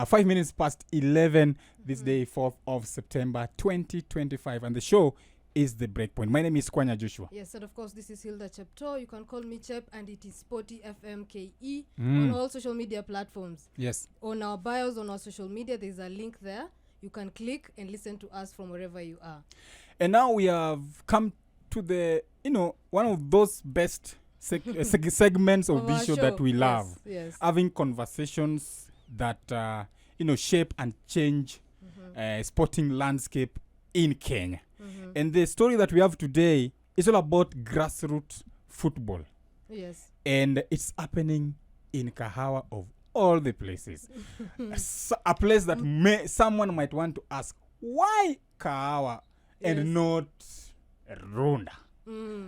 5 minutes past 11 this day, 4th of September 2025. And the show is The Breakpoint. My name is Kwanya Joshua. Yes, and of course, this is Hilda Chepto. You can call me Chep, and it is Sporty FMKE on all social media platforms. Yes. On our bios, on our social media, there's a link there. You can click and listen to us from wherever you are. And now we have come to the, one of those best segments of this show that we love. Yes. Having conversations that, shape and change sporting landscape in Kenya. And the story that we have today is all about grassroots football. Yes. And it's happening in Kahawa of all the places. A place that someone might want to ask, why Kahawa and not Runda?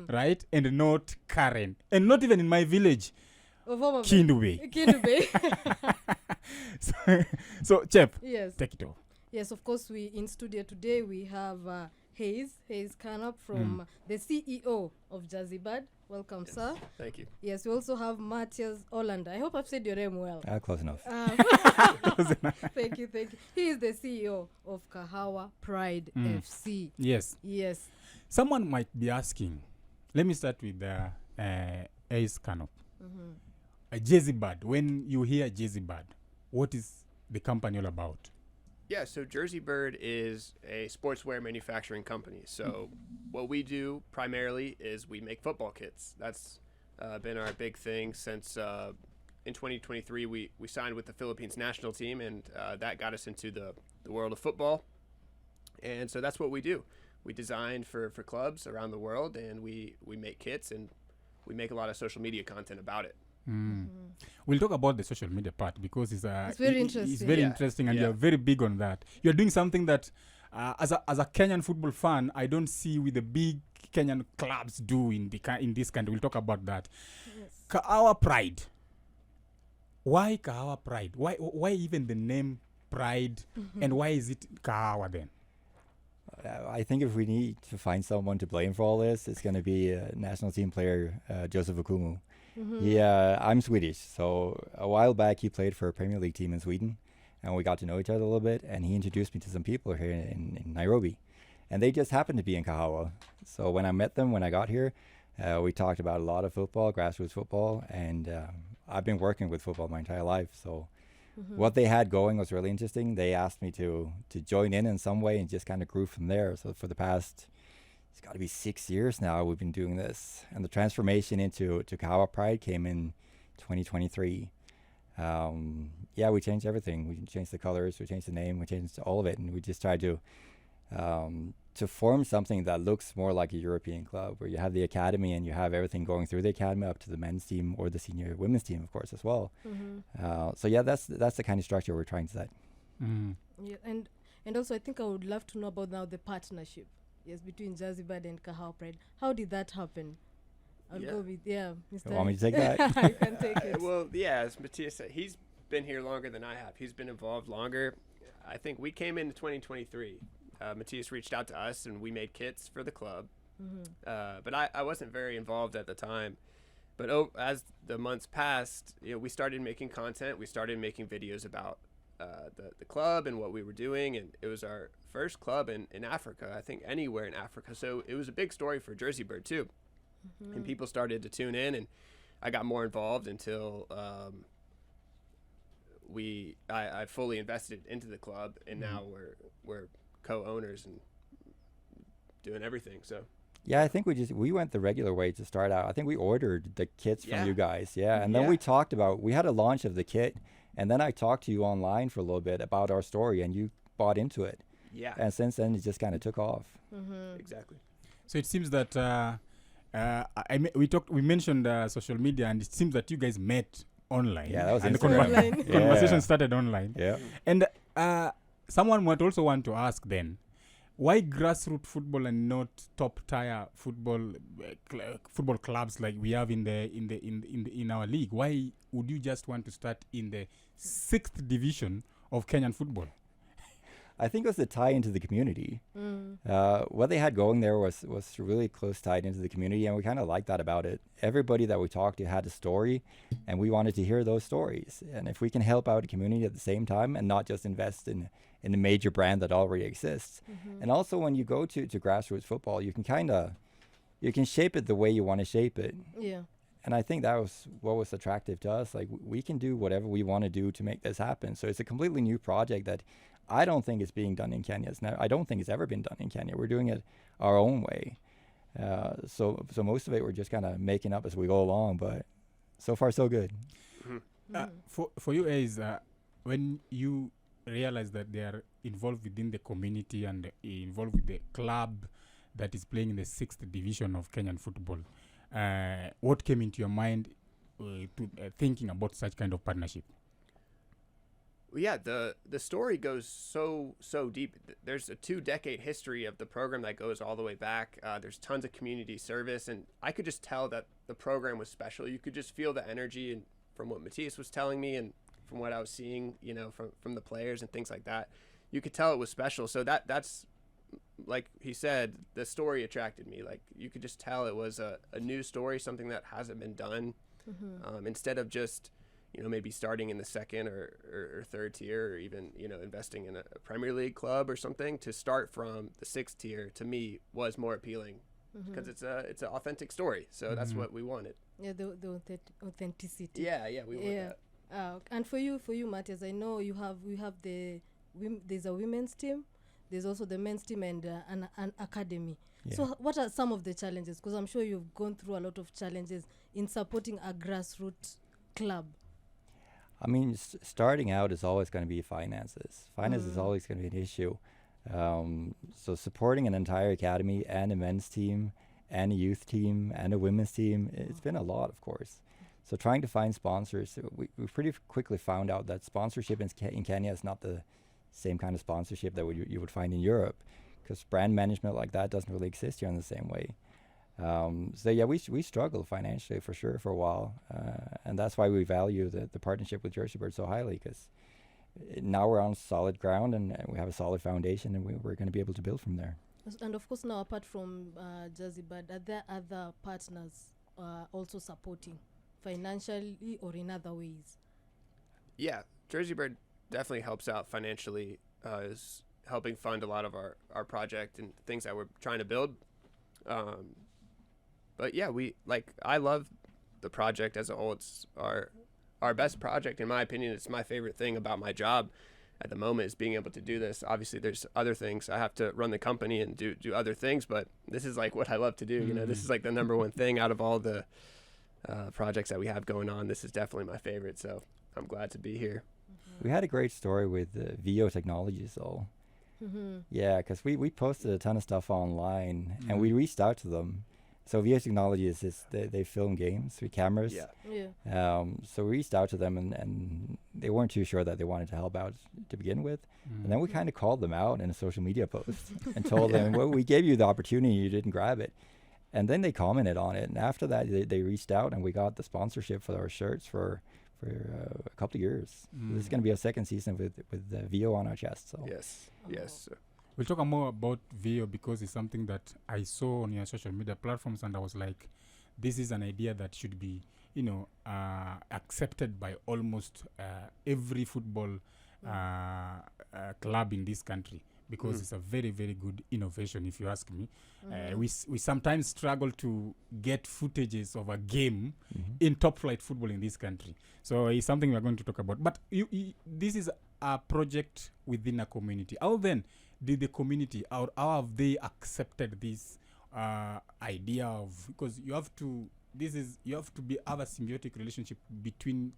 Right? And not Karen. And not even in my village, Kindube. So, Chep, yes. take it off. Yes, of course, we in studio today, we have Hayes Kanop from the CEO of Jazzy Bird. Welcome, sir. Thank you. Yes, we also have Matthias Holland. I hope I've said your name well. Close enough. Thank you. He is the CEO of Kahawa Pride FC. Yes. Someone might be asking, let me start with Hayes Kanop. Jazzy Bird. When you hear Jazzy Bird, what is the company all about? Yeah, so Jersey Bird is a sportswear manufacturing company. So what we do primarily is we make football kits. That's been our big thing since in 2023 we signed with the Philippines national team, and that got us into the world of football. And so that's what we do. We design for clubs around the world, and we make kits, and we make a lot of social media content about it. We'll talk about the social media part because it's very interesting. It's very interesting, and you're very big on that. You're doing something that, as a Kenyan football fan, I don't see with the big Kenyan clubs do in this country. We'll talk about that. Yes. Kahawa Pride. Why Kahawa Pride? Why even the name Pride? And why is it Kahawa then? I think if we need to find someone to blame for all this, it's going to be national team player Joseph Okumu. I'm Swedish, so a while back he played for a Premier League team in Sweden, and we got to know each other a little bit, and he introduced me to some people here in Nairobi, and they just happened to be in Kahawa. So when I met them, when I got here, we talked about a lot of football, grassroots football, and I've been working with football my entire life, so what they had going was really interesting. They asked me to join in some way, and just kind of grew from there. So for the past, it's got to be 6 years now we've been doing this, and the transformation into Kahawa Pride came in 2023. We changed everything. We changed the colors, we changed the name, we changed all of it, and we just tried to form something that looks more like a European club, where you have the academy and you have everything going through the academy up to the men's team or the senior women's team, of course, as well. That's the kind of structure we're trying to set. Yeah, and also I think I would love to know about now the partnership. Yes, between Jazzy Bird and Kahawa Pride. How did that happen? I'll go with, Mr. You want me to take that? You can take it. Well, as Matthias said, he's been here longer than I have. He's been involved longer. I think we came into 2023. Matthias reached out to us, and we made kits for the club. But I wasn't very involved at the time. But as the months passed, we started making content. We started making videos about the club and what we were doing, and it was our first club in Africa, I think anywhere in Africa. So it was a big story for Jersey Bird too. And people started to tune in, and I got more involved until I fully invested into the club, and now we're co-owners and doing everything. So I think we went the regular way to start out. I think we ordered the kits from you guys, and then we talked about, we had a launch of the kit, and then I talked to you online for a little bit about our story, and you bought into it. And since then it just kind of took off. Exactly. So it seems that we mentioned social media, and it seems that you guys met online. That was and Instagram. the conversation started online. And someone might also want to ask then, why grassroots football and not top tier football clubs like we have in our league? Why would you just want to start in the 6th division of Kenyan football? I think it was the tie into the community. What they had going there was really close tied into the community, and we kind of liked that about it. Everybody that we talked to had a story, and we wanted to hear those stories. And if we can help out the community at the same time and not just invest in a major brand that already exists. And also when you go to grassroots football, you can shape it the way you want to shape it. Yeah. And I think that was what was attractive to us. Like, we can do whatever we want to do to make this happen. So it's a completely new project that I don't think is being done in Kenya. I don't think it's ever been done in Kenya. We're doing it our own way. So most of it we're just kind of making up as we go along. But so far, so good. For you guys, when you realize that they are involved within the community and involved with the club that is playing in the 6th division of Kenyan football, what came into your mind to thinking about such kind of partnership? Well, yeah, the story goes so deep. There's a 2-decade history of the program that goes all the way back. There's tons of community service, and I could just tell that the program was special. You could just feel the energy, and from what Matthias was telling me and from what I was seeing, from the players and things like that, you could tell it was special. So that's, like he said, the story attracted me. Like, you could just tell it was a new story, something that hasn't been done. Instead of just, maybe starting in the 2nd or 3rd tier, or even, investing in a Premier League club or something, to start from the 6th tier, to me, was more appealing because it's an authentic story. So that's what we wanted. Yeah, the authenticity. Yeah, we want that. And for you, Matthias, I know we have there's a women's team, there's also the men's team, and an academy. Yeah. So what are some of the challenges? Because I'm sure you've gone through a lot of challenges in supporting a grassroots club. I mean, starting out is always going to be finances. Finance is always going to be an issue. So supporting an entire academy and a men's team and a youth team and a women's team, it's been a lot, of course. So trying to find sponsors, we pretty quickly found out that sponsorship in Kenya is not the same kind of sponsorship that you would find in Europe, because brand management like that doesn't really exist here in the same way. So yeah, we struggled financially for sure for a while, and that's why we value the partnership with Jersey Bird so highly, because now we're on solid ground and we have a solid foundation, and we're going to be able to build from there. And of course, now apart from Jersey Bird, are there other partners also supporting financially or in other ways? Yeah, Jersey Bird definitely helps out financially, is helping fund a lot of our project and things that we're trying to build. But yeah, I love the project as a whole. It's our best project, in my opinion. It's my favorite thing about my job at the moment, is being able to do this. Obviously, there's other things. I have to run the company and do other things, but this is like what I love to do. This is like the number one thing out of all the projects that we have going on. This is definitely my favorite, so I'm glad to be here. We had a great story with VO Technologies, though. Yeah, because we posted a ton of stuff online, and we reached out to them. So VO Technologies is they film games with cameras. So we reached out to them, and they weren't too sure that they wanted to help out to begin with. And then we kind of called them out in a social media post and told them, well, we gave you the opportunity, you didn't grab it. And then they commented on it, and after that they reached out, and we got the sponsorship for our shirts for a couple of years. This is going to be our 2nd season with VO on our chest. So Yes. We'll talk more about VO because it's something that I saw on your social media platforms, and I was like, this is an idea that should be, accepted by almost every football club in this country, because it's a very, very good innovation, if you ask me. We sometimes struggle to get footages of a game in top flight football in this country. So it's something we're going to talk about. But this is a project within a community. How then did the community, how have they accepted this idea of, because you have to have a symbiotic relationship between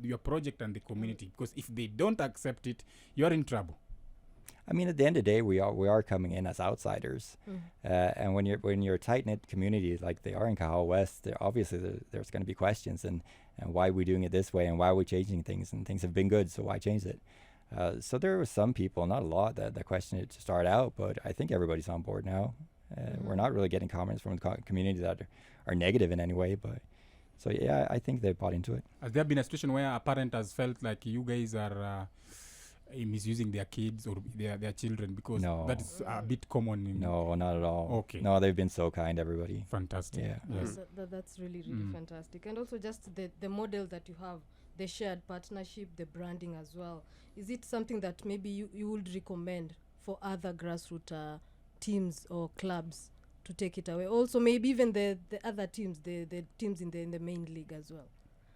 your project and the community, because if they don't accept it, you're in trouble. I mean, at the end of the day, we are coming in as outsiders, and when you're a tight knit community like they are in Kahawa West, obviously there's going to be questions and why are we doing it this way, and why are we changing things, and things have been good, so why change it? So there were some people, not a lot, that questioned it to start out, but I think everybody's on board now. We're not really getting comments from the community that are negative in any way, but so yeah, I think they bought into it. Has there been a situation where a parent has felt like you guys are misusing their kids or their children, because No. that is a bit common in No, not at all. Okay. No, they've been so kind, everybody. Fantastic. Yeah. Yes. That's really fantastic. And also just the model that you have, the shared partnership, the branding as well. Is it something that maybe you would recommend for other grassroots teams or clubs to take it away? Also maybe even the other teams, the teams in the main league as well.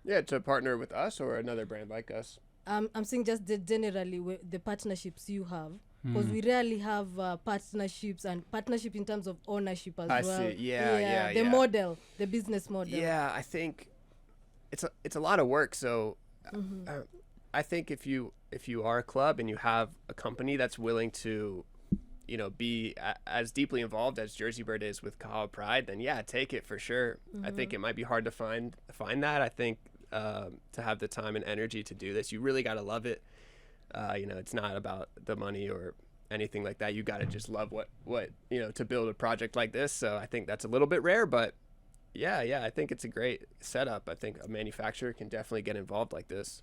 Yeah, to partner with us or another brand like us. I'm saying just generally the partnerships you have, because we rarely have partnerships in terms of ownership as I well. see. Yeah. The model, the business model. Yeah, I think it's a lot of work. So I think if you are a club and you have a company that's willing to, be as deeply involved as Jersey Bird is with Kahawa Pride, then yeah, take it for sure. I think it might be hard to find that. I think to have the time and energy to do this, you really got to love it. It's not about the money or anything like that. You got to just love what to build a project like this. So I think that's a little bit rare, but yeah, I think it's a great setup. I think a manufacturer can definitely get involved like this.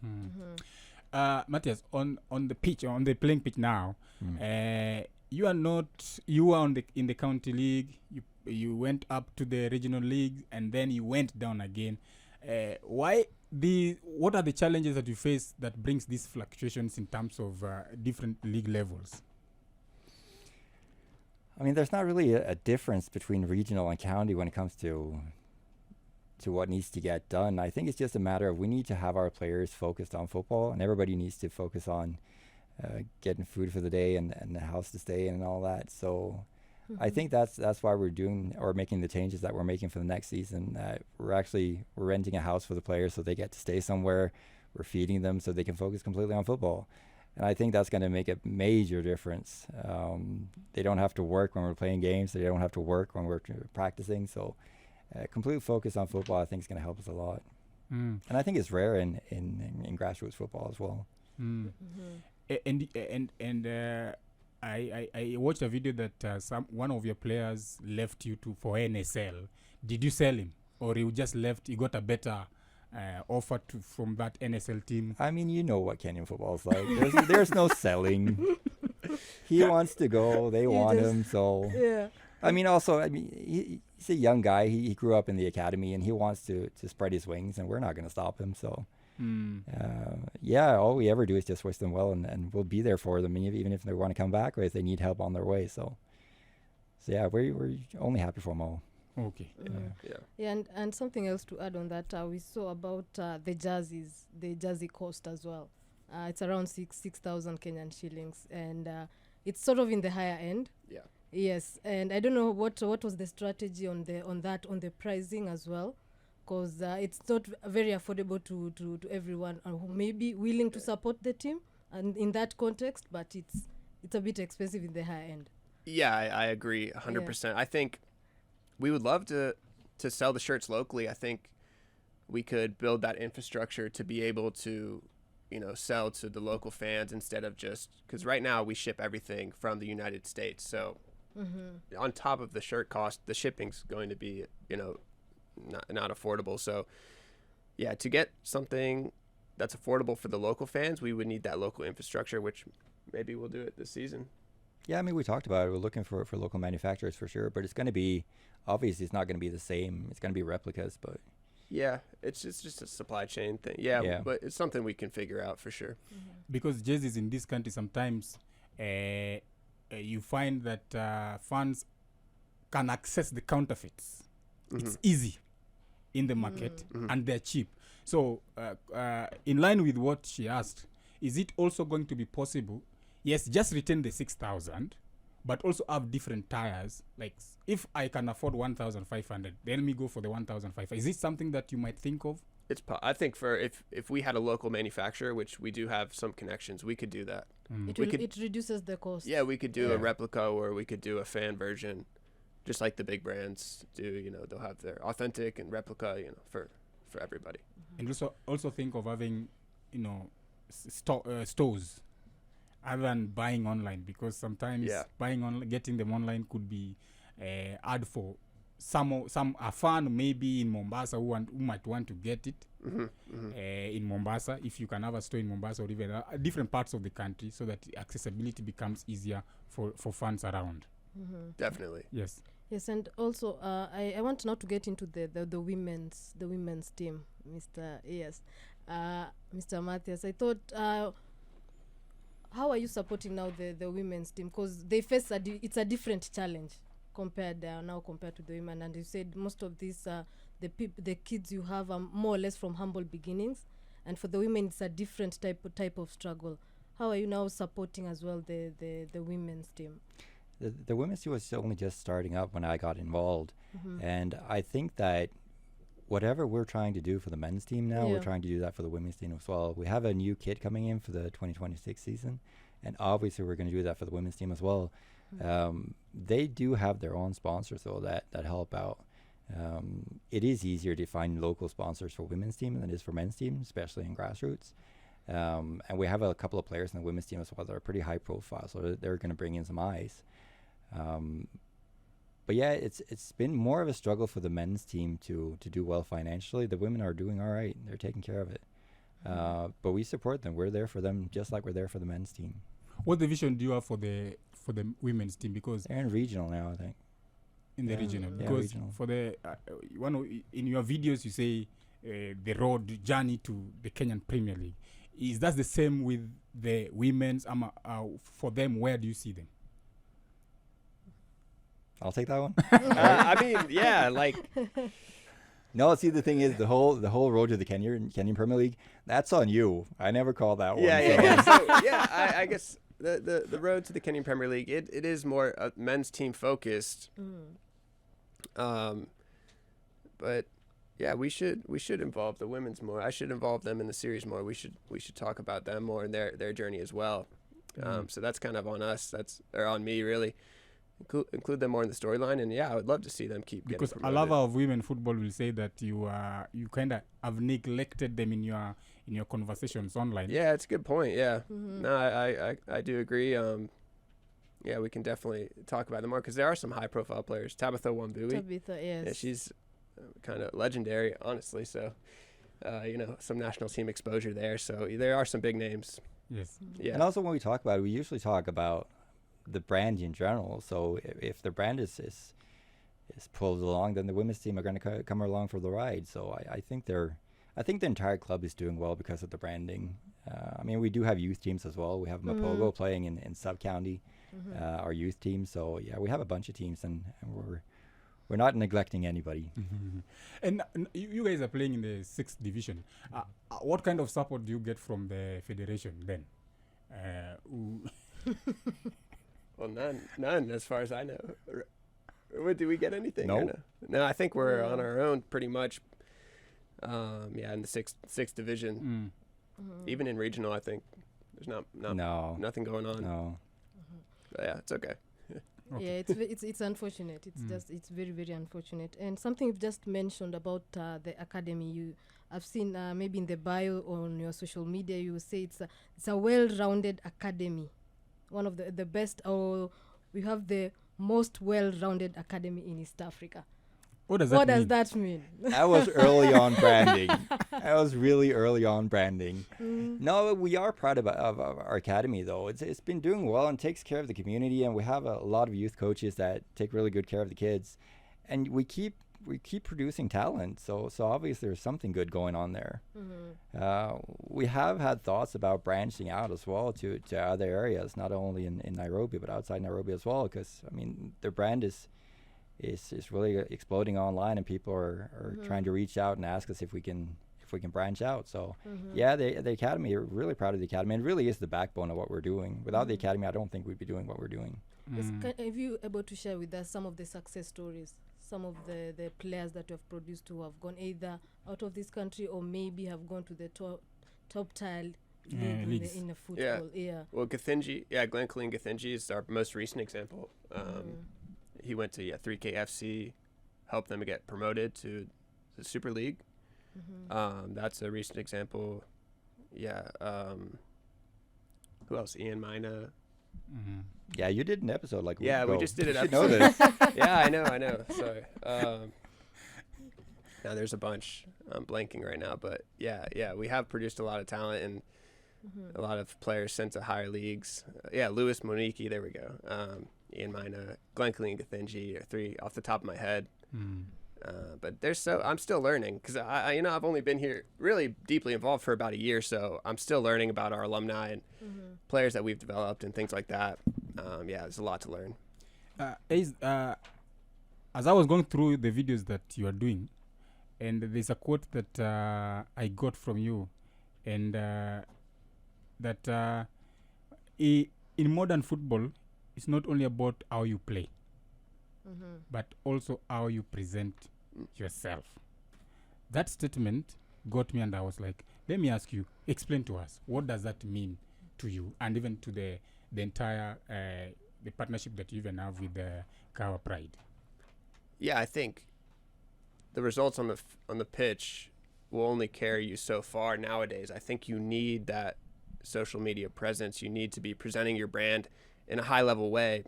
Matthias, on the pitch, on the playing pitch now, you are in the county league. You went up to the regional league and then you went down again. What are the challenges that you face that brings these fluctuations in terms of different league levels? I mean, there's not really a difference between regional and county when it comes to what needs to get done. I think it's just a matter of we need to have our players focused on football, and everybody needs to focus on getting food for the day and a house to stay in and all that. So I think that's why we're doing or making the changes that we're making for the next season. We're renting a house for the players so they get to stay somewhere. We're feeding them so they can focus completely on football. And I think that's going to make a major difference. They don't have to work when we're playing games. They don't have to work when we're practicing. So complete focus on football, I think, is going to help us a lot. And I think it's rare in grassroots football as well. I watched a video that one of your players left you for NSL. Did you sell him, or you just left? You got a better offer from that NSL team? I mean, you know what Kenyan football is like. There's no selling. He wants to go. They want him. So Yeah. I mean, he's a young guy. He grew up in the academy, and he wants to spread his wings, and we're not going to stop him. So. All we ever do is just wish them well, and we'll be there for them, even if they want to come back or if they need help on their way. So yeah, we're only happy for them all. Okay. And something else to add on that, we saw about the jersey cost as well. It's around 6,000 Kenyan shillings, and it's sort of in the higher end. Yeah. Yes, and I don't know what was the strategy on the pricing as well. Because it's not very affordable to everyone who may be willing to support the team, and in that context, but it's a bit expensive in the high end. Yeah, I agree 100%. I think we would love to sell the shirts locally. I think we could build that infrastructure to be able to, sell to the local fans instead of just because right now we ship everything from the United States. So on top of the shirt cost, the shipping's going to be, not affordable. So yeah, to get something that's affordable for the local fans, we would need that local infrastructure, which maybe we'll do it this season. Yeah, I mean, we talked about it. We're looking for local manufacturers for sure, but it's going to be, obviously it's not going to be the same. It's going to be replicas, but yeah, it's just a supply chain thing. Yeah, but it's something we can figure out for sure. Because jerseys in this country, sometimes you find that fans can access the counterfeits. It's easy in the market, and they're cheap. So in line with what she asked, is it also going to be possible, yes, just retain the 6,000, but also have different tires? Like if I can afford 1,500, then me go for the 1,500. Is it something that you might think of? I think for if we had a local manufacturer, which we do have some connections, we could do that. It reduces the cost. Yeah, we could do a replica, or we could do a fan version. Just like the big brands do, they'll have their authentic and replica, for everybody. And also think of having, stores other than buying online, because sometimes getting them online could be hard for some are fan maybe in Mombasa who might want to get it in Mombasa, if you can have a store in Mombasa or even different parts of the country, so that accessibility becomes easier for fans around. Definitely. Yes. Yes, and also I want now to get into the women's team, Mr. Matthias. I thought, how are you supporting now the women's team? Because they face it's a different challenge compared to the women. And you said most of these the kids you have are more or less from humble beginnings, and for the women it's a different type of struggle. How are you now supporting as well the women's team? The women's team was only just starting up when I got involved, and I think that whatever we're trying to do for the men's team now, we're trying to do that for the women's team as well. We have a new kid coming in for the 2026 season, and obviously we're going to do that for the women's team as well. They do have their own sponsors though that help out. It is easier to find local sponsors for women's team than it is for men's team, especially in grassroots. And we have a couple of players in the women's team as well that are pretty high profile, so they're going to bring in some eyes. But yeah, it's been more of a struggle for the men's team to do well financially. The women are doing all right; they're taking care of it. But we support them. We're there for them, just like we're there for the men's team. What division do you have for the women's team? Because they're in regional now, I think. In the regional, Yeah, because regional. for the in your videos you say the road journey to the Kenyan Premier League. Is that the same with the women's? For them, where do you see them? I'll take that one. I mean, yeah, like No, see, the thing is, the whole road to the Kenyan Premier League, that's on you. I never called that one. yeah. So yeah, I guess the road to the Kenyan Premier League, it is more men's team focused. But yeah, we should involve the women's more. I should involve them in the series more. We should talk about them more and their journey as well. So that's kind of on us. Or on me really. Include them more in the storyline, and yeah, I would love to see them keep getting Because promoted. a lover of women football will say that you kind of have neglected them in your conversations online. Yeah, it's a good point. Yeah, no, I do agree. Yeah, we can definitely talk about them more because there are some high-profile players. Tabitha Wambui. Tabitha, yes. Yeah, she's kind of legendary, honestly. So, some national team exposure there. So there are some big names. Yes. Yeah. And also when we talk about it, we usually talk about the brand in general. So if the brand is pulled along, then the women's team are going to come along for the ride. So I think the entire club is doing well because of the branding. I mean, we do have youth teams as well. We have Mapogo playing in sub-county, our youth team. So yeah, we have a bunch of teams, and we're not neglecting anybody. And you guys are playing in the 6th division. What kind of support do you get from the federation then? Well, none as far as I know. Do we get anything? No. Or no, I think we're on our own pretty much. In the sixth division. Even in regional, I think there's nothing going on. No. But yeah, it's okay. Yeah, it's unfortunate. It's very, very unfortunate. And something you've just mentioned about the academy, I've seen maybe in the bio on your social media, you say it's a well-rounded academy, one of the best, or we have the most well-rounded academy in East Africa. What does that mean? That was early on branding. That was really early on branding. No, we are proud of our academy, though. It's been doing well and takes care of the community, and we have a lot of youth coaches that take really good care of the kids, and we keep producing talent. So obviously there's something good going on there. We have had thoughts about branching out as well to other areas, not only in Nairobi but outside Nairobi as well, because I mean their brand is really exploding online, and people are trying to reach out and ask us if we can branch out. So yeah, the academy, we're really proud of the academy, and it really is the backbone of what we're doing. Without the academy, I don't think we'd be doing what we're doing. Are you able to share with us some of the success stories, some of the players that you have produced who have gone either out of this country or maybe have gone to the top tile league in the football? Yeah. Well, Githinji, Glenn Colleen Githinji is our most recent example. He went to 3K FC, helped them get promoted to the Super League. That's a recent example. Who else? Ian Mina. Yeah, you did an episode like a Yeah, week we ago. just did an You should know episode. this. Yeah, I know. Sorry. Now there's a bunch. I'm blanking right now, but yeah, we have produced a lot of talent and a lot of players sent to higher leagues. Louis Moniki, there we go. Ian Mina, Glenn Kalinga-Thinji are three off the top of my head. But I'm still learning because I've only been here really deeply involved for about a year, so I'm still learning about our alumni and players that we've developed and things like that. There's a lot to learn. As I was going through the videos that you are doing, and there's a quote that I got from you, and that in modern football, it's not only about how you play, but also how you present yourself. That statement got me, and I was like, let me ask you, explain to us, what does that mean to you, and even to the entire the partnership that you even have with the Kahawa Pride? Yeah, I think the results on the pitch will only carry you so far nowadays. I think you need that social media presence. You need to be presenting your brand in a high level way,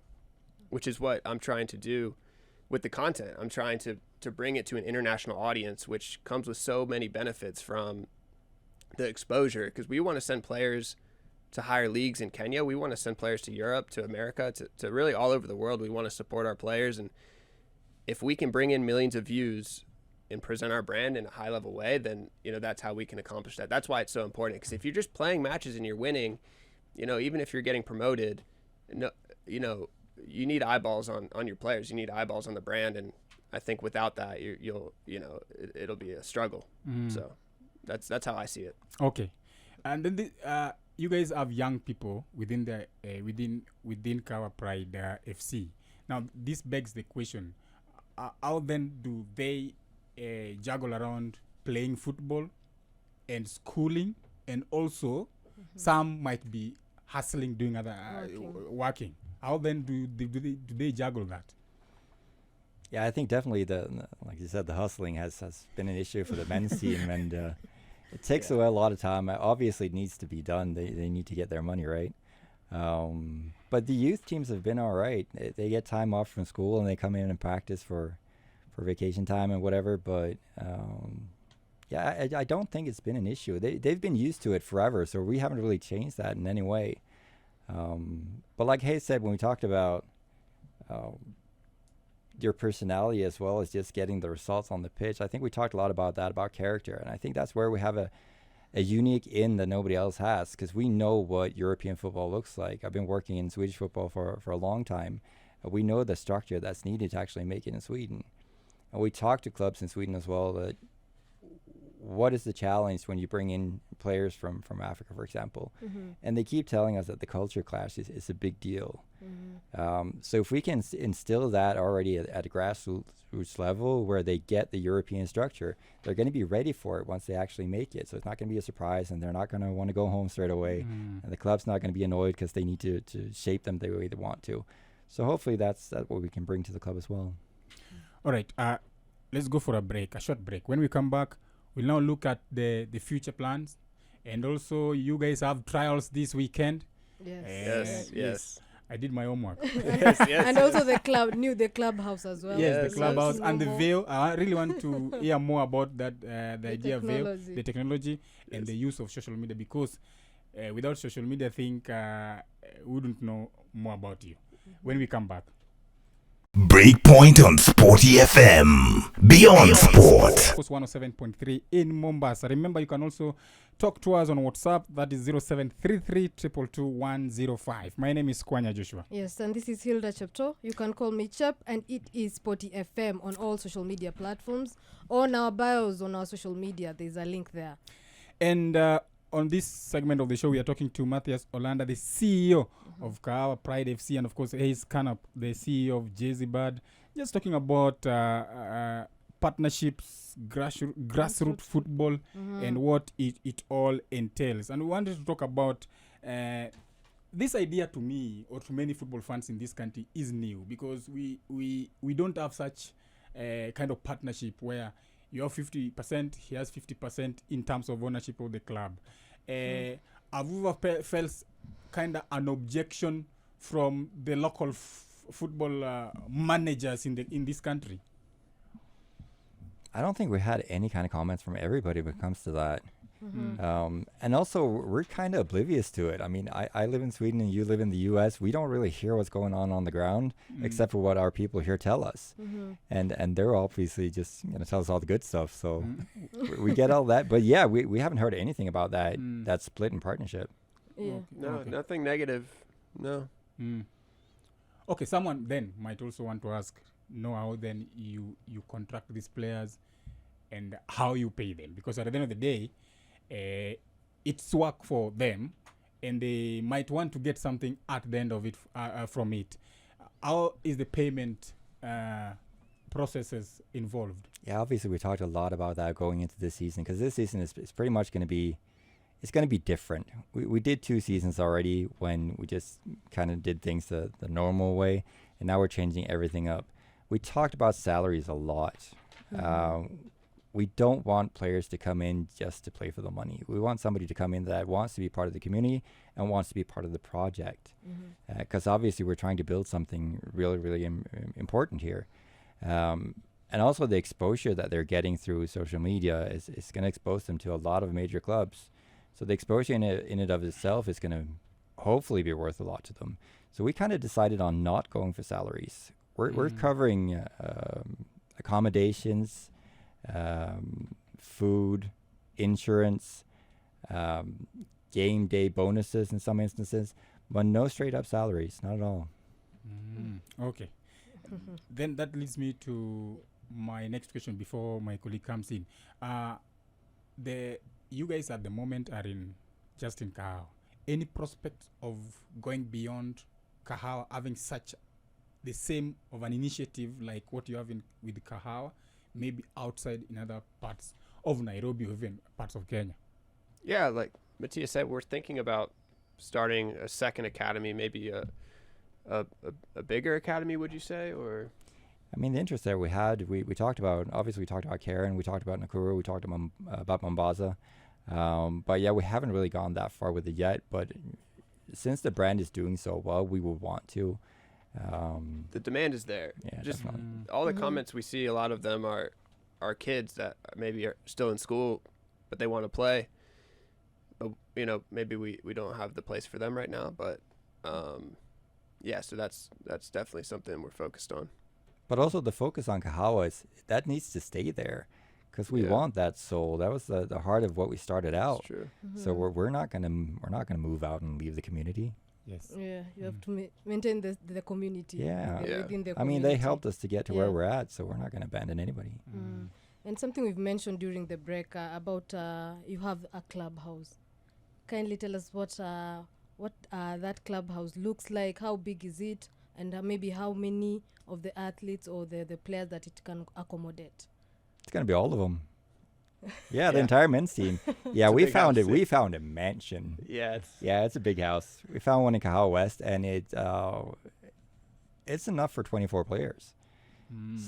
which is what I'm trying to do with the content. I'm trying to bring it to an international audience, which comes with so many benefits from the exposure, because we want to send players to higher leagues in Kenya. We want to send players to Europe, to America, to really all over the world. We want to support our players. And if we can bring in millions of views and present our brand in a high level way, then, that's how we can accomplish that. That's why it's so important. Because if you're just playing matches and you're winning, even if you're getting promoted, you need eyeballs on your players. You need eyeballs on the brand. And I think without that, it'll be a struggle. So that's how I see it. Okay. And then you guys have young people within the within Kahawa Pride FC. Now, this begs the question: how then do they juggle around playing football and schooling, and also some might be hustling, doing other working? How then do they juggle that? Yeah, I think definitely like you said, the hustling has been an issue for the men's team, and it takes a lot of time. Obviously, it needs to be done. They need to get their money right. But the youth teams have been all right. They get time off from school and they come in and practice for vacation time and whatever. But I don't think it's been an issue. They've been used to it forever, so we haven't really changed that in any way. But like Hayes said, when we talked about your personality as well as just getting the results on the pitch, I think we talked a lot about that, about character. And I think that's where we have a unique in that nobody else has, because we know what European football looks like. I've been working in Swedish football for a long time. We know the structure that's needed to actually make it in Sweden. And we talk to clubs in Sweden as well that what is the challenge when you bring in players from Africa, for example? And they keep telling us that the culture clash is a big deal. So if we can instill that already at a grassroots level where they get the European structure, they're going to be ready for it once they actually make it. So it's not going to be a surprise, and they're not going to want to go home straight away. And the club's not going to be annoyed because they need to shape them the way they want to. So hopefully that's what we can bring to the club as well. All right, let's go for a short break. When we come back, we'll now look at the future plans, and also you guys have trials this weekend. Yes. I did my homework. yes. And also the clubhouse as well. Yes, the clubhouse and the veil. I really want to hear more about that, the idea of veil, the technology, and the use of social media, because without social media, I think we wouldn't know more about you. When we come back. Breakpoint on Sporty FM. Beyond Sport. 107.3 in Mombasa. Remember, you can also talk to us on WhatsApp. That is 0733222105. My name is Kwanya Joshua. Yes, and this is Hilda Chepto. You can call me Chep, and it is Sporty FM on all social media platforms. On our bios on our social media, there's a link there. And on this segment of the show, we are talking to Matthias Olanda, the CEO of Kahawa Pride FC, and of course, Hayes Kanup, the CEO of Jay-Z Bad. Just talking about partnerships, grassroots football, and what it all entails. And we wanted to talk about this idea. To me, or to many football fans in this country, is new, because we don't have such kind of partnership where you have 50%, he has 50% in terms of ownership of the club. Have you ever felt kind of an objection from the local football managers in this country? I don't think we had any kind of comments from everybody when it comes to that. Mm-hmm. And also, we're kind of oblivious to it. I mean, I live in Sweden and you live in the U.S. We don't really hear what's going on the ground, except for what our people here tell us. Mm-hmm. And they're obviously just going to tell us all the good stuff. So we get all that. But yeah, we haven't heard anything about that split in partnership. Yeah. No, Okay. nothing negative. No. Okay, someone then might also want to ask, know how then you contract these players and how you pay them, because at the end of the day, it's work for them, and they might want to get something at the end of it from it. How is the payment processes involved? Yeah, obviously we talked a lot about that going into this season, because this season is pretty much going to be, it's going to be different. We did 2 seasons already when we just kind of did things the normal way, and now we're changing everything up. We talked about salaries a lot. We don't want players to come in just to play for the money. We want somebody to come in that wants to be part of the community and wants to be part of the project. Because obviously we're trying to build something really, really important here. And also the exposure that they're getting through social media is going to expose them to a lot of major clubs. So the exposure in it of itself is going to hopefully be worth a lot to them. So we kind of decided on not going for salaries. We're covering accommodations, food, insurance, game day bonuses in some instances, but no straight up salaries, not at all. Okay. Then that leads me to my next question before my colleague comes in. You guys at the moment are just in Kahawa. Any prospect of going beyond Kahawa, having such the same of an initiative like what you have with Kahawa, maybe outside in other parts of Nairobi or even parts of Kenya? Yeah, like Matthias said, we're thinking about starting a second academy, maybe a bigger academy, would you say? Or I mean, the interest there we had, we talked about, obviously we talked about Karen, we talked about Nakuru, we talked about Mombasa. But yeah, we haven't really gone that far with it yet. But since the brand is doing so well, we would want to. The demand is there. Yeah, Just definitely. all the comments we see, a lot of them are kids that maybe are still in school, but they want to play. But, maybe we don't have the place for them right now. But yeah, so that's definitely something we're focused on. But also the focus on Kahawa is that needs to stay there, because we want that soul. That was the heart of what we started out. That's true. So we're not gonna move out and leave the community. Yes. Yeah, you have to maintain the community. Yeah. Yeah. Within the I mean, they helped us to get to where Yeah. we're at, so we're not gonna abandon anybody. And something we've mentioned during the break about you have a clubhouse. Kindly tell us what that clubhouse looks like. How big is it, and maybe how many of the athletes or the players that it can accommodate? It's gonna be all of them. Yeah, the entire men's team. Yeah, a we big found house. it. We found a mansion. Yeah, It's a big house. We found one in Kahawa West, and it's enough for 24 players.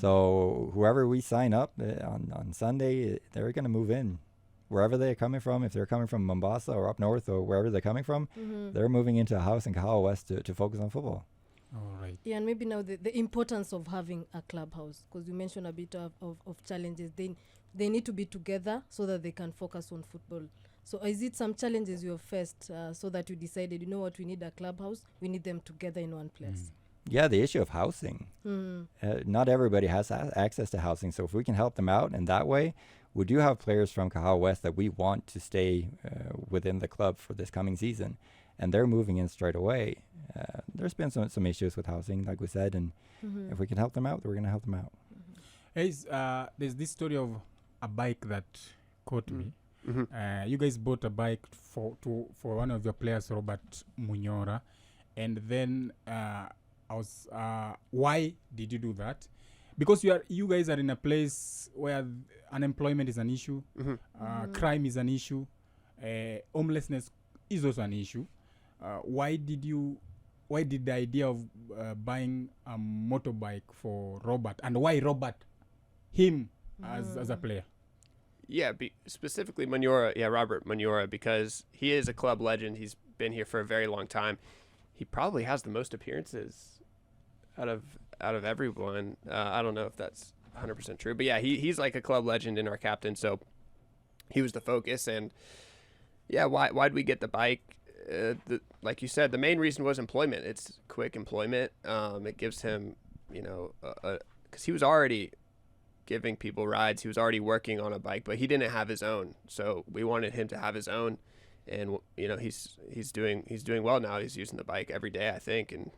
So whoever we sign up on Sunday, they're going to move in. Wherever they're coming from, if they're coming from Mombasa or up north or wherever they're coming from, they're moving into a house in Kahawa West to focus on football. All right. Yeah, and maybe now the importance of having a clubhouse, because you mentioned a bit of challenges. They need to be together so that they can focus on football. So is it some challenges you have faced so that you decided, you know what, we need a clubhouse, we need them together in one place? Yeah, the issue of housing. Not everybody has access to housing, so if we can help them out in that way, we do have players from Kahawa West that we want to stay within the club for this coming season, and they're moving in straight away. There's been some issues with housing, like we said, and if we can help them out, we're going to help them out. There's this story of a bike that caught me. You guys bought a bike for one of your players, Robert Munyora, and then why did you do that? Because you guys are in a place where unemployment is an issue, crime is an issue, homelessness is also an issue. Why did the idea of buying a motorbike for Robert, and why Robert, him as a player? Yeah, specifically Munyora, Robert Munyora, because he is a club legend. He's been here for a very long time. he probably has the most appearances out of everyone. I don't know if that's 100% true, but yeah, he's like a club legend and our captain, so he was the focus. And yeah, why'd we get the bike? Like you said, the main reason was employment. It's quick employment. It gives him, because he was already giving people rides. He was already working on a bike, but he didn't have his own. So we wanted him to have his own, and he's doing well now. He's using the bike every day, I think, and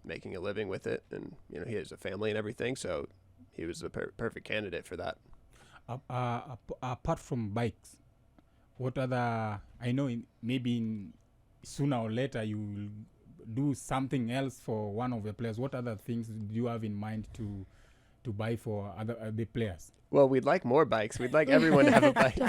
making a living with it, and he has a family and everything. So he was the perfect candidate for that. Apart from bikes, what other? I know maybe sooner or later you will do something else for one of the players. What other things do you have in mind to buy for the players? Well, we'd like more bikes. We'd like everyone to have a bike.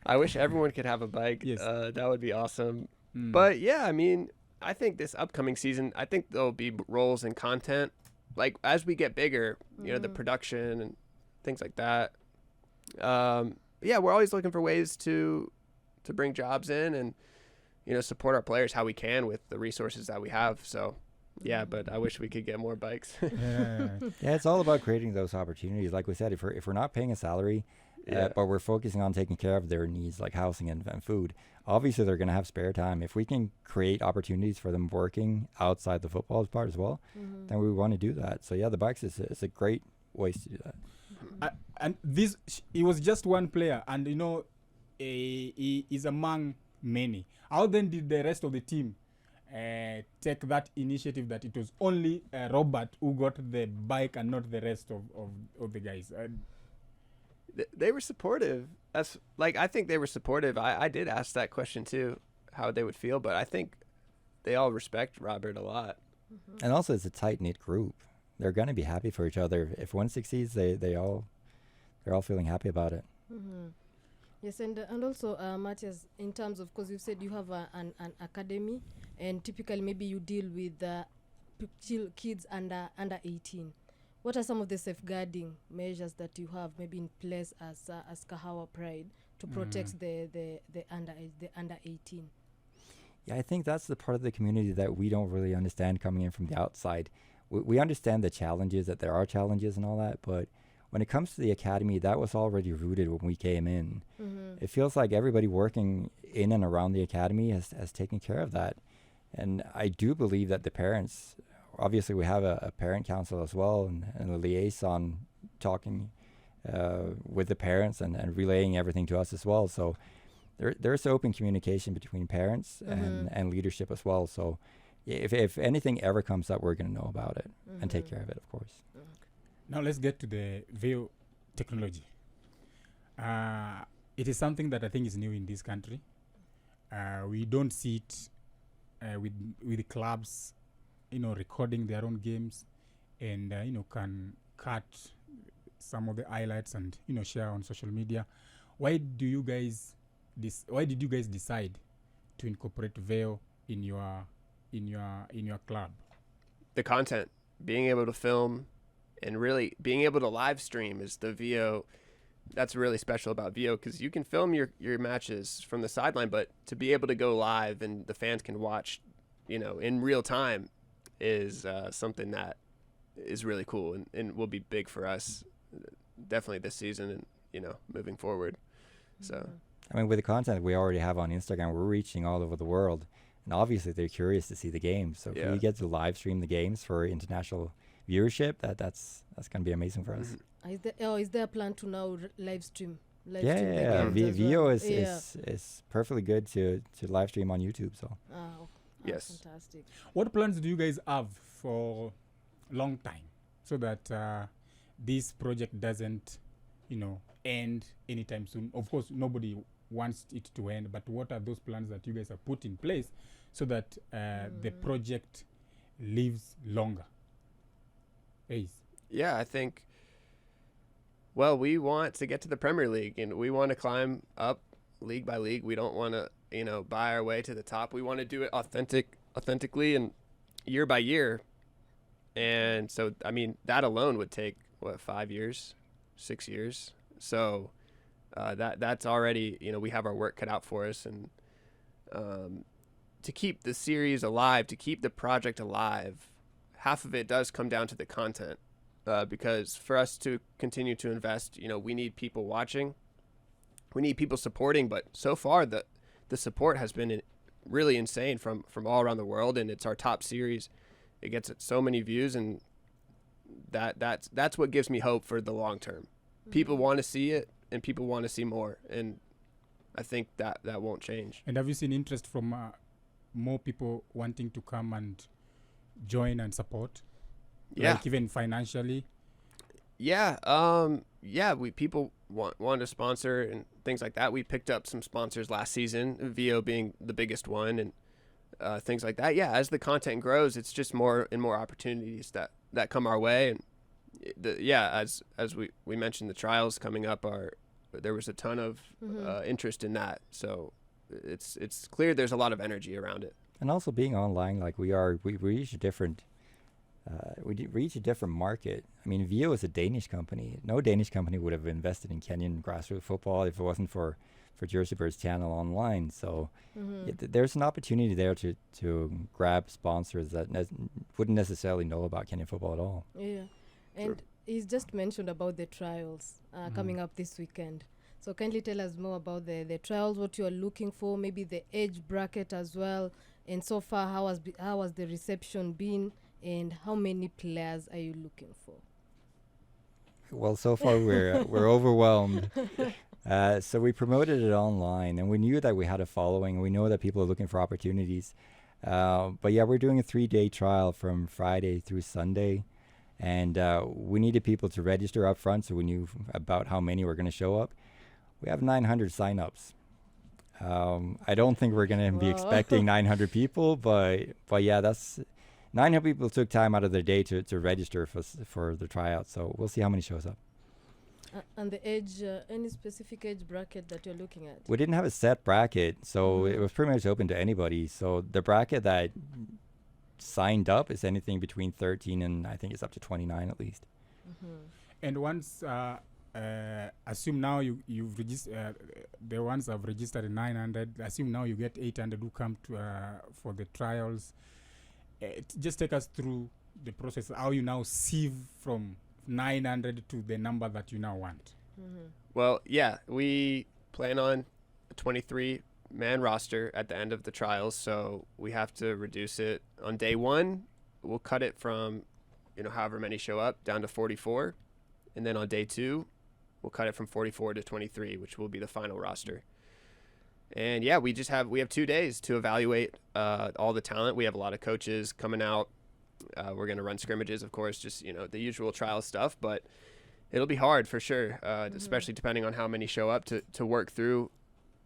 I wish everyone could have a bike. Yes. That would be awesome. But yeah, I mean, I think this upcoming season, I think there'll be roles and content. Like as we get bigger, the production and things like that. Yeah, we're always looking for ways to bring jobs in and support our players how we can with the resources that we have. So yeah, but I wish we could get more bikes. Yeah, it's all about creating those opportunities. Like we said, if we're not paying a salary, but we're focusing on taking care of their needs like housing and food, obviously they're going to have spare time. If we can create opportunities for them working outside the football part as well, then we want to do that. So yeah, the bikes is a great ways to do that. And this, he was just one player, and he is among many. How then did the rest of the team take that initiative that it was only Robert who got the bike and not the rest of the guys? They were supportive. I think they were supportive. I did ask that question too, how they would feel, but I think they all respect Robert a lot. And also it's a tight-knit group. They're going to be happy for each other. If one succeeds, they're all feeling happy about it. Yes, and also, Matthias, in terms of, because you said you have an academy, and typically maybe you deal with kids under 18. What are some of the safeguarding measures that you have maybe in place as Kahawa Pride to protect the under 18? Yeah, I think that's the part of the community that we don't really understand coming in from the outside. We understand the challenges, that there are challenges and all that, but when it comes to the academy, that was already rooted when we came in. It feels like everybody working in and around the academy has taken care of that. And I do believe that the parents, obviously we have a parent council as well, and a liaison talking with the parents and relaying everything to us as well. So there's open communication between parents and leadership as well. So if anything ever comes up, we're going to know about it and take care of it, of course. Now let's get to the VO technology. It is something that I think is new in this country. We don't see it with clubs, recording their own games, and can cut some of the highlights and share on social media. Why did you guys decide to incorporate VO in your club? The content, being able to film, and really being able to live stream is the VO. That's really special about VO, because you can film your matches from the sideline, but to be able to go live and the fans can watch, in real time is something that is really cool and will be big for us definitely this season and, moving forward. So, I mean, with the content we already have on Instagram, we're reaching all over the world, and obviously they're curious to see the games. So if we get to live stream the games for international viewership, that's going to be amazing for us. Is there a plan to now live stream? Yeah. VO is perfectly good to live stream on YouTube. So yes, fantastic. What plans do you guys have for long time, so that this project doesn't end anytime soon? Of course, nobody wants it to end, but what are those plans that you guys have put in place so that the project lives longer? Yeah, I think, well, we want to get to the Premier League, and we want to climb up league by league. We don't want to, buy our way to the top. We want to do it authentically and year by year. And so, I mean, that alone would take, 5 years, 6 years. So that's already, we have our work cut out for us. And to keep the series alive, to keep the project alive, half of it does come down to the content. Because for us to continue to invest, we need people watching, we need people supporting. But so far, the support has been really insane from all around the world, and it's our top series. It gets so many views, and that's what gives me hope for the long term. People want to see it, and people want to see more, and I think that won't change. And have you seen interest from more people wanting to come and join and support? Yeah. Like even financially? Yeah. People want to sponsor and things like that. We picked up some sponsors last season, VO being the biggest one, and things like that. Yeah, as the content grows, it's just more and more opportunities that come our way. And as we mentioned, the trials coming up there was a ton of interest in that. So it's clear there's a lot of energy around it. And also being online, like we reach a different market. I mean, VO is a Danish company. No Danish company would have invested in Kenyan grassroots football if it wasn't for Jersey Bird's channel online. So there's an opportunity there to grab sponsors that wouldn't necessarily know about Kenyan football at all. Yeah, and he's just mentioned about the trials coming up this weekend. So kindly tell us more about the trials, what you are looking for, maybe the age bracket as well. And so far, how has the reception been, and how many players are you looking for? Well, so far we're overwhelmed. So we promoted it online, and we knew that we had a following. We know that people are looking for opportunities. But yeah, we're doing a 3-day trial from Friday through Sunday, and we needed people to register up front, so we knew about how many were going to show up. We have 900 signups. I don't think we're going to be expecting 900 people, but yeah, that's 900 people took time out of their day to register for the tryout. So we'll see how many shows up. And the age, any specific age bracket that you're looking at? We didn't have a set bracket, so it was pretty much open to anybody. So the bracket that signed up is anything between 13 and I think it's up to 29 at least. And once, assume now you've registered, the ones have registered 900, assume now you get 800 who come to for the trials. Just take us through the process, how you now sieve from 900 to the number that you now want. Well, yeah, we plan on a 23-man roster at the end of the trials, so we have to reduce it. On day one, we'll cut it from, however many show up down to 44, and then on day two, we'll cut it from 44 to 23, which will be the final roster. And yeah, we have 2 days to evaluate all the talent. We have a lot of coaches coming out. We're going to run scrimmages, of course, just, the usual trial stuff, but it'll be hard for sure, especially depending on how many show up to work through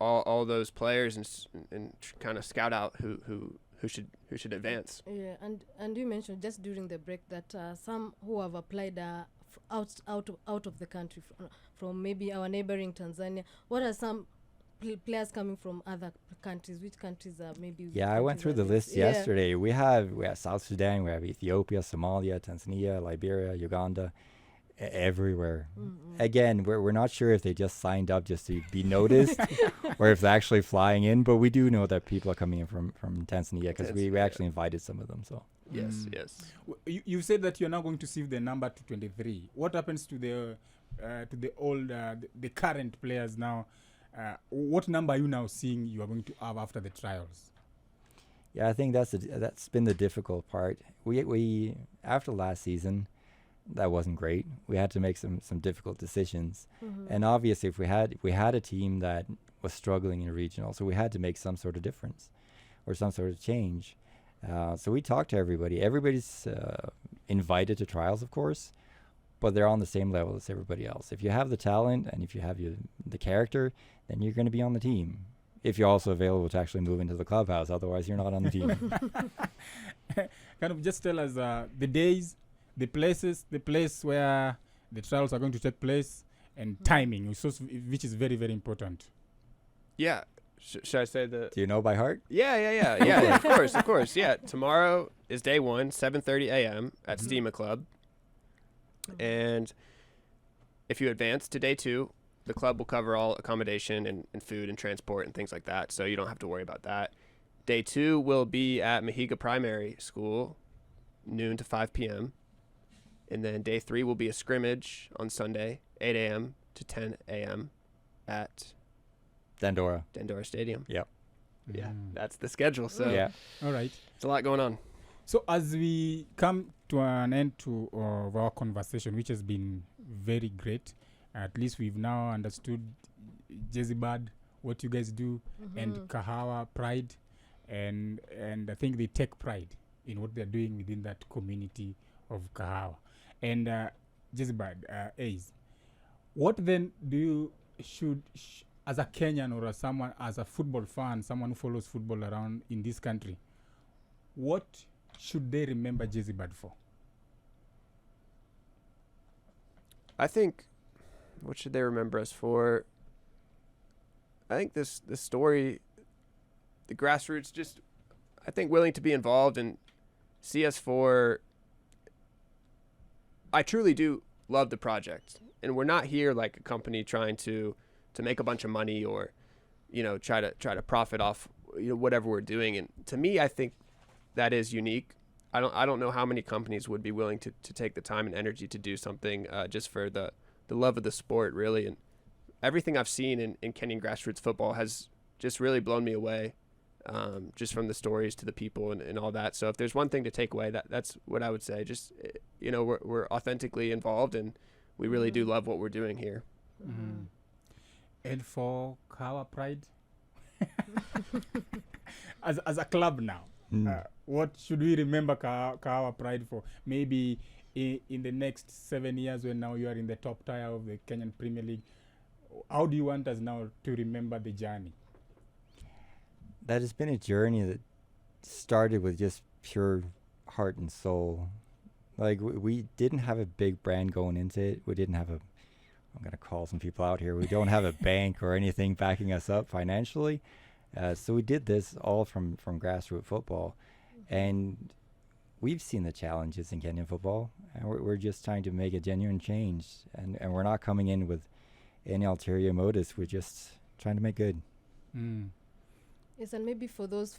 all those players and kind of scout out who should advance. Yeah, and you mentioned just during the break that some who have applied out of the country from maybe our neighboring Tanzania. What are some players coming from other countries? Which countries are maybe? Yeah, I went through the list yesterday. We have South Sudan, we have Ethiopia, Somalia, Tanzania, Liberia, Uganda, everywhere. Again, we're not sure if they just signed up just to be noticed or if they're actually flying in, but we do know that people are coming in from Tanzania because we actually invited some of them. So yes. You said that you're now going to sieve the number to 23. What happens to the old the current players now? What number are you now seeing you are going to have after the trials? Yeah, I think that's been the difficult part. We after last season, that wasn't great. We had to make some difficult decisions, and obviously, if we had a team that was struggling in regional, so we had to make some sort of difference or some sort of change. So we talked to everybody. Everybody's invited to trials, of course, but they're on the same level as everybody else. If you have the talent and if you have the character, then you're going to be on the team. If you're also available to actually move into the clubhouse, otherwise you're not on the team. Kind of just tell us the days, the places, the place where the trials are going to take place, and timing, which is very, very important. Yeah. Should I say the? Do you know by heart? Yeah. Of course. Yeah. Tomorrow is day one, 7:30 a.m. at Steema Club. And if you advance to day two, the club will cover all accommodation and food and transport and things like that, so you don't have to worry about that. Day 2 will be at Mahiga Primary School, noon to 5 p.m. And then day 3 will be a scrimmage on Sunday, 8 a.m. to 10 a.m. at Dandora. Dandora Stadium. Yep. Yeah, that's the schedule. So Yeah. All right. it's a lot going on. So as we come to an end to of our conversation, which has been very great, at least we've now understood Jezebad, what you guys do, and Kahawa Pride, and I think they take pride in what they're doing within that community of Kahawa. And Jezebad, Ace, what then do you as a Kenyan or as a football fan, someone who follows football around in this country, what should they remember Jezebad for? I think, what should they remember us for? I think this story, the grassroots, just, I think, willing to be involved and see us for. I truly do love the project, and we're not here like a company trying to make a bunch of money or, try to profit off whatever we're doing. And to me, I think that is unique. I don't know how many companies would be willing to take the time and energy to do something just for the love of the sport, really. And everything I've seen in Kenyan grassroots football has just really blown me away, just from the stories to the people and all that. So if there's one thing to take away, that's what I would say. Just, we're authentically involved, and we really do love what we're doing here. Mm-hmm. And for Kahawa Pride, as a club now, what should we remember Kahawa Pride for? Maybe in the next 7 years, when now you are in the top tier of the Kenyan Premier League, how do you want us now to remember the journey? That has been a journey that started with just pure heart and soul. Like, we didn't have a big brand going into it. We didn't have I'm going to call some people out here. We don't have a bank or anything backing us up financially. So we did this all from grassroots football. And we've seen the challenges in Kenyan football. And we're just trying to make a genuine change. And we're not coming in with any ulterior motives. We're just trying to make good. Yes, and maybe for those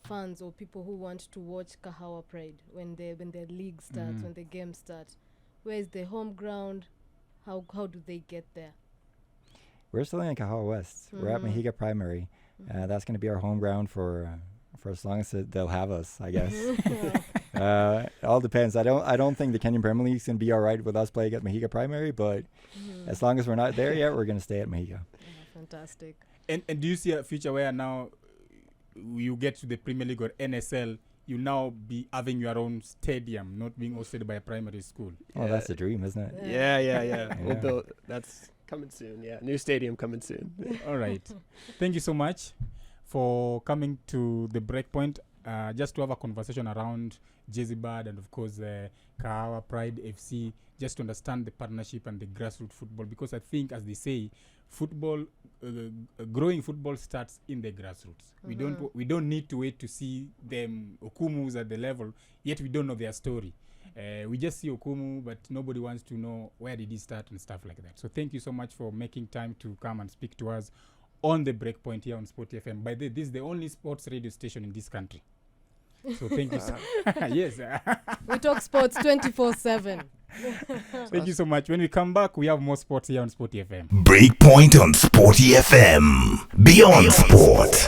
fans or people who want to watch Kahawa Pride when the league starts, when the game starts, where is the home ground? How do they get there? We're still in Kahawa West. We're at Mahiga Primary. That's going to be our home ground for as long as they'll have us, I guess. It all depends. I don't think the Kenyan Premier League is going to be all right with us playing at Mahiga Primary, but as long as we're not there yet, we're going to stay at Mahiga. Fantastic. And do you see a future where now you get to the Premier League or NSL, you now be having your own stadium, not being hosted by a primary school? Oh, that's the dream, isn't it? Yeah. We'll build. That's coming soon. Yeah, new stadium coming soon. All right. Thank you so much for coming to the Breakpoint, just to have a conversation around Jezebad and, of course, Kahawa Pride FC, just to understand the partnership and the grassroots football. Because I think, as they say, football, growing football starts in the grassroots. We don't need to wait to see them Okumus at the level, yet we don't know their story. We just see Okumu, but nobody wants to know where did he start and stuff like that. So thank you so much for making time to come and speak to us on the Breakpoint here on Sport FM. By the way, this is the only sports radio station in this country. So thank you. Yes. We talk sports 24/7. Thank you so much. When we come back, we have more sports here on Sport FM. Breakpoint on Sporty FM. Beyond Sport.